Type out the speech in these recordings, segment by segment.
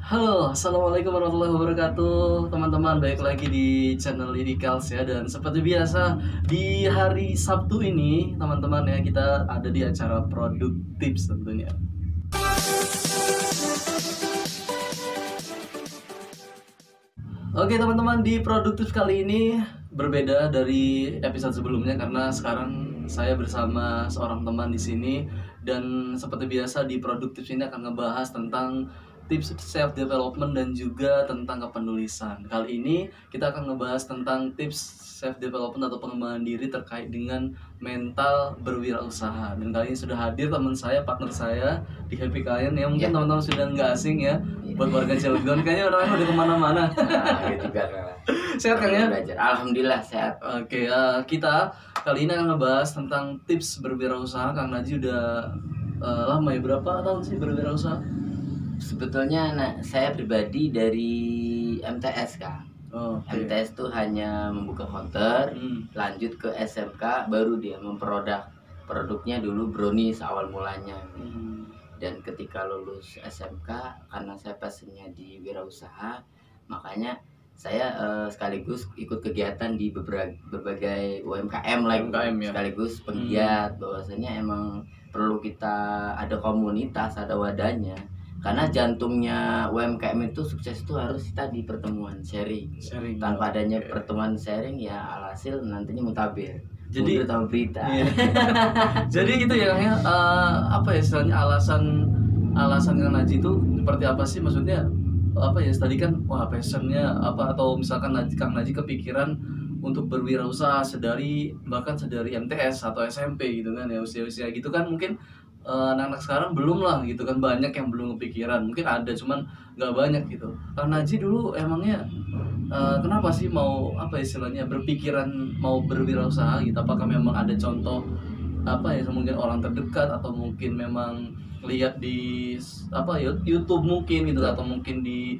Halo, assalamualaikum warahmatullahi wabarakatuh, teman-teman. Baik lagi di channel Idikals ya, dan seperti biasa di hari Sabtu ini, teman-teman ya, kita ada di acara produk tips tentunya. Oke teman-teman, di produktif kali ini berbeda dari episode sebelumnya karena sekarang saya bersama seorang teman di sini, dan seperti biasa di produktif ini akan ngebahas tentang tips self development dan juga tentang kepenulisan. Kali ini kita akan ngebahas tentang tips self development atau pengembangan diri terkait dengan mental berwirausaha. Dan kali ini sudah hadir teman saya, partner saya di Happy Client ya. Mungkin teman-teman sudah nggak asing ya, buat warga Cilegon kayaknya orangnya udah kemana-mana. Nah, gitu juga kan. Sehat kan ya? Belajar. Alhamdulillah sehat. Oke, kita kali ini akan ngebahas tentang tips berwirausaha. Kang Naji udah lama ya, berapa tahun sih berwirausaha? Sebetulnya saya pribadi dari MTS kan. Okay. MTS tuh hanya membuka counter, lanjut ke SMK, baru dia produknya dulu brownies awal mulanya. Dan ketika lulus SMK, karena saya passionnya di wirausaha, makanya saya sekaligus ikut kegiatan di berbagai UMKM ya. Sekaligus penggiat bahwasanya emang perlu kita ada komunitas, ada wadahnya, karena jantungnya UMKM itu sukses itu harus tadi pertemuan sharing. Tanpa adanya pertemuan sharing ya alhasil nantinya mutabir. Jadi tahu berita. Iya. Jadi gitu ya, apa ya istilahnya, alasan Kang Naji itu seperti apa sih? Maksudnya apa ya, tadi kan wah passionnya apa, atau misalkan Kang Naji kepikiran untuk berwirausaha bahkan sedari MTS atau SMP gitu kan ya, usia-usia gitu kan mungkin anak-anak sekarang belum lah gitu kan, banyak yang belum kepikiran, mungkin ada cuman nggak banyak gitu. Kang Naji dulu emangnya kenapa sih mau apa istilahnya berpikiran mau berwirausaha gitu? Apakah memang ada contoh apa ya, mungkin orang terdekat, atau mungkin memang lihat di apa YouTube mungkin gitu, atau mungkin di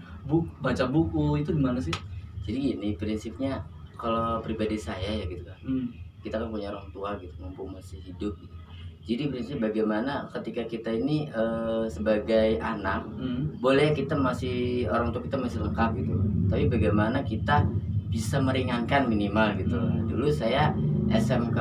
baca buku, itu gimana sih? Jadi gini prinsipnya, kalau pribadi saya ya gitu kan, kita kan punya orang tua gitu, mumpung masih hidup gitu. Jadi prinsip bagaimana ketika kita ini sebagai anak, boleh kita masih orang tua kita masih lengkap gitu, tapi bagaimana kita bisa meringankan minimal gitu. Dulu saya SMK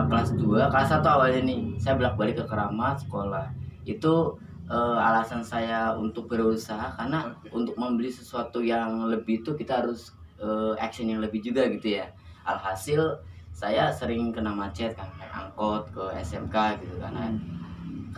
kelas 2, kelas 1 awalnya nih, saya bolak-balik ke Keramat sekolah. Itu alasan saya untuk berusaha karena untuk membeli sesuatu yang lebih itu kita harus action yang lebih juga gitu ya. Alhasil saya sering kena macet kan, naik angkot ke SMK gitu kan.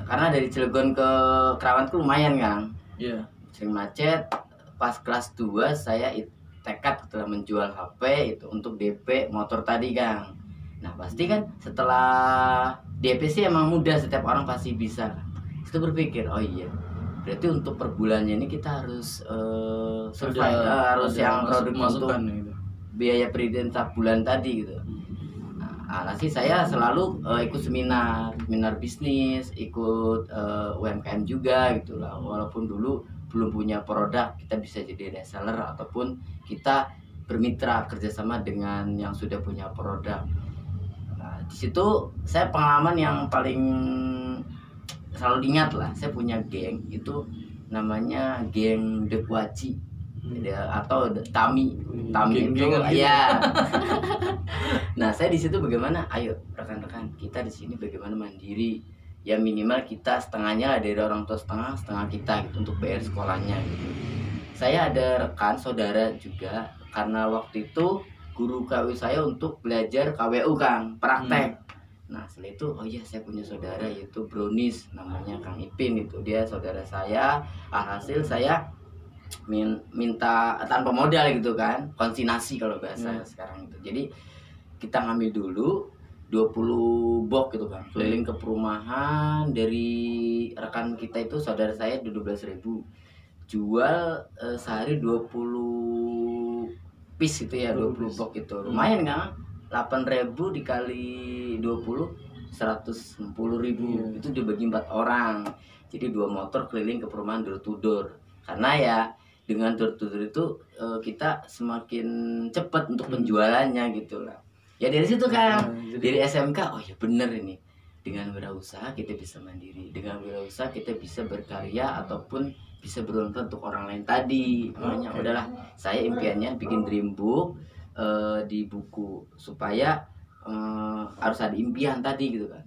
Karena dari Cilegon ke Kerawang tuh lumayan kan. Iya. Sering macet. Pas kelas 2 saya tekad setelah menjual HP itu untuk DP motor tadi Kang. Nah pasti kan setelah DP sih emang mudah, setiap orang pasti bisa. Itu berpikir, oh iya berarti untuk per bulannya ini kita harus survive, harus yang produk untuk gitu, biaya perizinan tiap bulan tadi gitu. Nah sih saya selalu ikut seminar bisnis, ikut UMKM juga gitu lah. Walaupun dulu belum punya produk, kita bisa jadi reseller ataupun kita bermitra kerjasama dengan yang sudah punya produk. Nah di situ saya pengalaman yang paling selalu diingat lah. Saya punya geng, itu namanya geng Dekwaci atau Tami itu ya. Nah saya di situ bagaimana, ayo rekan-rekan kita di sini bagaimana mandiri ya, minimal kita setengahnya lah dari orang tua, setengah kita gitu untuk bayar sekolahnya gitu. Saya ada rekan saudara juga, karena waktu itu guru KW saya untuk belajar KWU Kang, praktek. Nah setelah itu oh iya saya punya saudara yaitu brownies, namanya Kang Ipin, itu dia saudara saya. Alhasil saya minta tanpa modal gitu kan, konsinasi kalau bahasa sekarang itu. Jadi kita ngambil dulu 20 box gitu kan, keliling ke perumahan. Dari rekan kita itu saudara saya 12.000, jual sehari 20 piece itu ya, 20 box itu lumayan kan, 8.000 dikali 20 110.000, itu dibagi 4 orang. Jadi 2 motor keliling ke perumahan door to door. Karena ya dengan door to door itu kita semakin cepat untuk penjualannya gitu lah. Ya dari situ kan, dari SMK, oh ya bener ini, dengan wirausaha kita bisa mandiri, dengan wirausaha kita bisa berkarya ataupun bisa bermanfaat untuk orang lain tadi. Makanya udahlah, saya impiannya bikin dream book di buku supaya harus ada impian tadi gitu kan.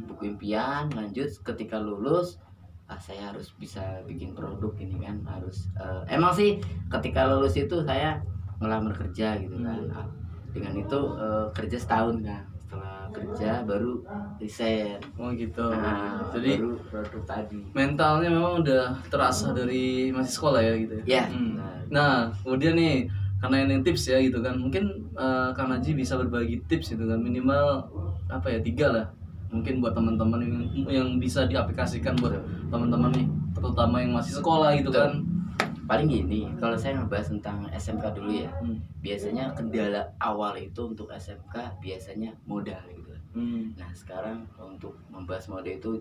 Buku impian, lanjut ketika lulus saya harus bisa bikin produk ini kan, harus emang sih ketika lulus itu saya ngelamar kerja gitu kan. Dengan itu kerja setahun kan, setelah kerja baru resign. Oh gitu. Jadi Jadi baru produk tadi. mentalnya memang udah terasa dari masih sekolah ya gitu ya. Ya. Nah, kemudian nih karena ini tips ya gitu kan, mungkin Kang Haji bisa berbagi tips gitu kan, minimal apa ya 3 lah, mungkin buat teman-teman yang bisa diaplikasikan buat teman-teman nih, terutama yang masih sekolah gitu kan. Paling gini, kalau saya ngebahas tentang SMK dulu ya, biasanya kendala awal itu untuk SMK biasanya modal gitu. Nah sekarang untuk membahas modal itu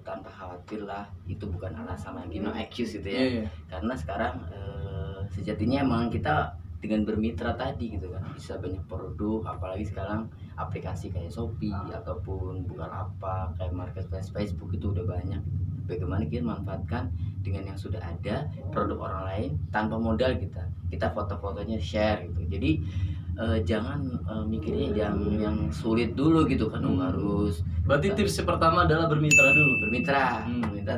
tanpa khawatir lah, itu bukan alasan lagi, no excuse gitu ya. Karena sekarang sejatinya emang kita dengan bermitra tadi gitu kan bisa banyak produk, apalagi sekarang aplikasi kayak Shopee ataupun Bukalapak kayak marketplace Facebook itu udah banyak. Bagaimana kita manfaatkan dengan yang sudah ada produk orang lain tanpa modal, kita foto-fotonya share gitu. Jadi jangan mikirnya yang sulit dulu gitu kan, harus. Berarti tips yang pertama adalah bermitra dulu. Bermitra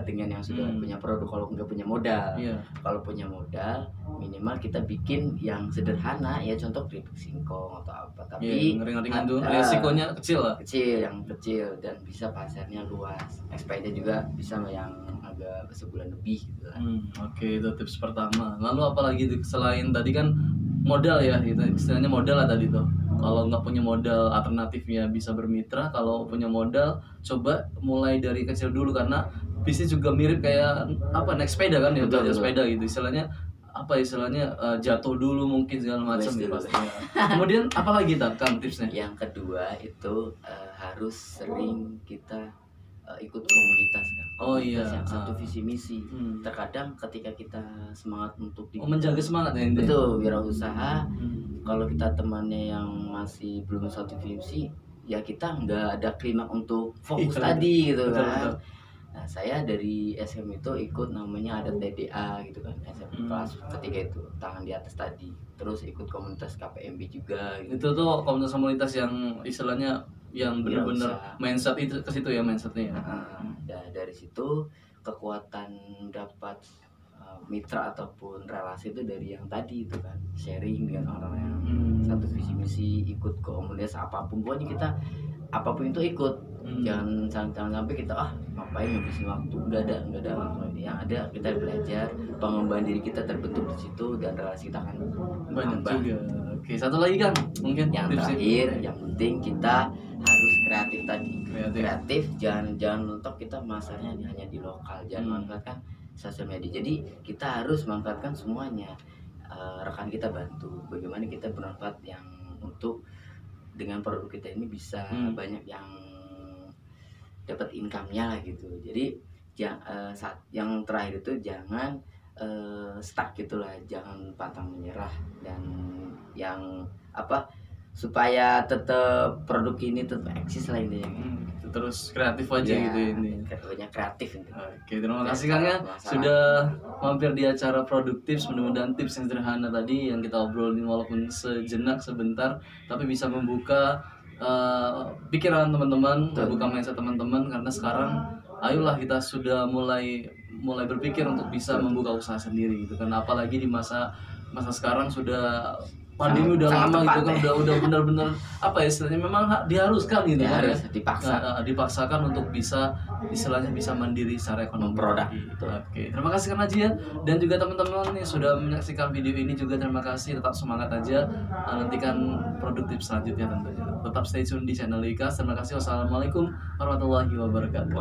dengan yang sudah punya produk. Kalau nggak punya modal, kalau punya modal minimal kita bikin yang sederhana ya, contoh keripik singkong atau apa, tapi ringan-ringan dulu, resikonya kecil lah. Yang kecil dan bisa pasarnya luas, expirednya juga bisa yang agak sebulan lebih gitu kan. Oke, itu tips pertama. Lalu apalagi selain tadi kan modal ya, gitu istilahnya modal lah tadi tuh. Kalau nggak punya modal, alternatifnya bisa bermitra. Kalau punya modal, coba mulai dari kecil dulu, karena bisnis juga mirip kayak apa, naik sepeda kan ya, belajar sepeda gitu istilahnya jatuh dulu mungkin segala macam gitu pastinya. Kemudian apalagi Kang tipsnya? Yang kedua itu harus sering kita ikut komunitas kan. Yang satu visi misi. Terkadang ketika kita semangat untuk menjaga semangat ya intinya. Betul, wirausaha. Kalau kita temannya yang masih belum satu visi, ya kita nggak ada klimaks untuk fokus tadi gitu kan. Nah saya dari SM itu ikut namanya ada TDA gitu kan, SM kelas ketiga itu tangan di atas tadi. Terus ikut komunitas KPMB juga gitu. Itu tuh komunitas yang istilahnya yang benar-benar mindset itu ke situ ya, mindsetnya. Dan dari situ kekuatan dapat mitra ataupun relasi itu dari yang tadi itu kan, sharing dengan orang yang satu visi misi, ikut komunitas apapun, pokoknya kita apapun itu ikut. Jangan sampai kita ngapain ngabisin waktu, nggak ada waktu. Yang ada kita belajar, pengembangan diri kita terbentuk di situ, dan relasi kita akan banyak juga. Oke, satu lagi kan mungkin yang terakhir, yang penting kita harus kreatif tadi. Kreatif, jangan mentok kita masarnya hanya di lokal, jangan manfaatkan sosial media. Jadi kita harus manfaatkan semuanya. Rekan kita bantu, bagaimana kita bermanfaat yang untuk dengan produk kita ini bisa banyak yang dapat income-nya lah gitu. Jadi yang terakhir itu jangan stuck gitulah, jangan pantang menyerah, dan yang supaya tetap produk ini tetap eksis lah ini. Terus kreatif aja gitu ini. Banyak kreatif ini. Oke, terima kasih Kang ya sudah mampir di acara Produktif. Mudah-mudahan tips yang sederhana tadi yang kita obrolin walaupun sejenak sebentar, tapi bisa membuka pikiran teman-teman, membuka mindset teman-teman, karena sekarang ayolah kita sudah mulai berpikir untuk bisa membuka usaha sendiri gitu kan. Apalagi di masa sekarang sudah pandemi udah lama gitu kan, udah benar-benar istilahnya memang diharuskan gitu kan ya, dipaksakan untuk bisa istilahnya bisa mandiri secara ekonomi. Produk. Oke, terima kasih Kang Haji ya, dan juga teman-teman yang sudah menyaksikan video ini juga terima kasih. Tetap semangat aja, nantikan Produktif selanjutnya tentunya. Tetap stay tune di channel Ikas. Terima kasih. Wassalamualaikum warahmatullahi wabarakatuh.